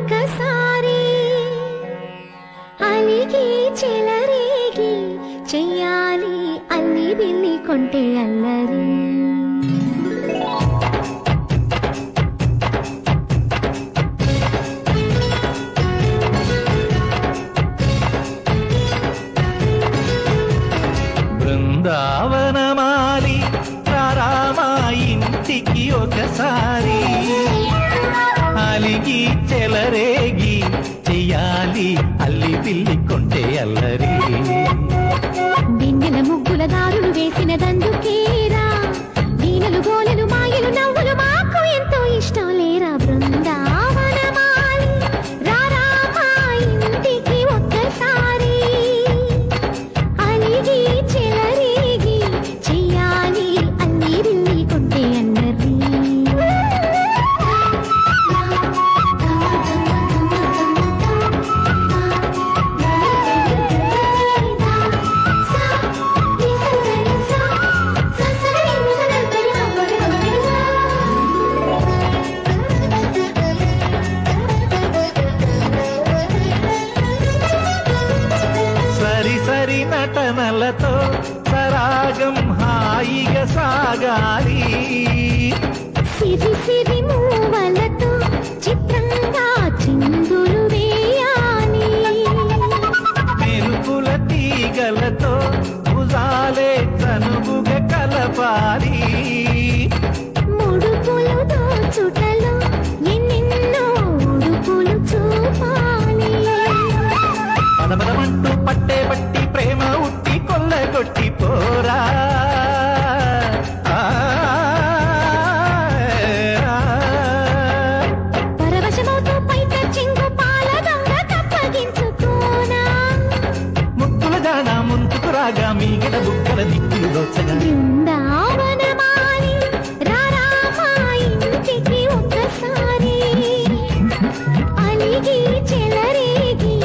ఒకసారి అలిగి చెలరేగి చెయ్యాలి అల్లి బిల్లి కొంటే అల్లరి బృందావనమాలి రామా ఇంటికి ఒకసారి అలిగి చెలరేగి చెయ్యాలి అల్లి పిల్లి కొంటే అల్లరి బిందెల ముగ్గుల దారులు వేసినదందుకేరా వీణలు గోలెలు మాయలు నవ్వులు మాకు ఎంతో ఇష్టం లేరా బృందావనమాలి రామా ఇంటికి ఒక్కసారి అలిగి చెలరేగి చెయ్యాలి అల్లి బిల్లి కొంటే అల్లరి సరి సరి నటనలతో సరాగం హాయిగా సాగాలి సిరి సిరి మూవలతో చిత్రంగా చిందులు వేయాలి మెరుపుల తీగలతో భుజాలే తనువుగా కలపాలి ముడుపులు దోచుటలో ఎన్నెన్నో ఉడుపులు చూపాలి పదపదమంటూ పట్టే బట్టి ప్రేమ ఉట్టి కొల్లగొట్టి పోరా పరవశమవుతూ పైట చింగు పాల దొంగ కప్పగించుకోనా ముక్కుల జాడ ముందుకు రాగా మీగడ బుక్కల దిక్కులు దోచగా బృందావనమాలి రామా ఇంటికి ఒక్కసారి అలిగి చెలరేగి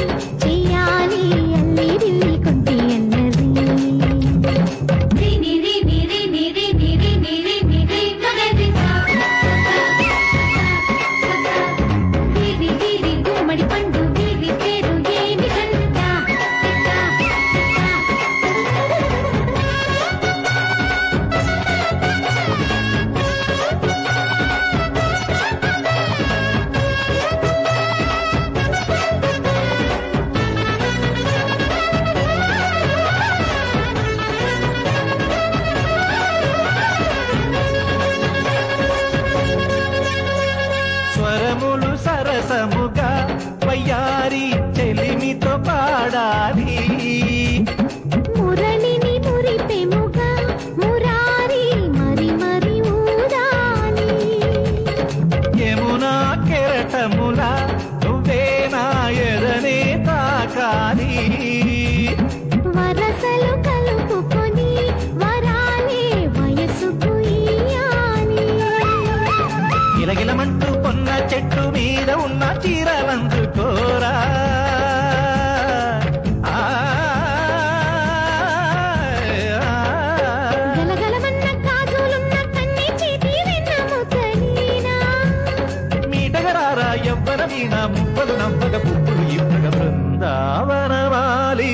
చెయ్యాలి అల్లి బిల్లి కొంటే అల్లరి గుమ్మడి పండు వీరి పేరు ఏమిటంట స్వరములు సరసముగా వయ్యారి చెలిమితో పాడాలి మురళిని మురిపెముగా మురారి మరి మరి ఊరాలి యమునా కెరటముల నువ్వే నా ఎదనే తాకాలి వరసలు కలుపుకొని వరాలే వయసుకు ఇయ్యాలి గిలగిలమంటూ పొన్న చెట్టు మీద ఉన్న చీరలందుకోరా గలగలమన్న కాజులున్న కన్ని చేతి వెన్నముకలీనా మీటగరారా ఎవ్వర మీన ముప్పలు నవ్వగ పువ్వులు ఇవ్వగ బృందావనమాలి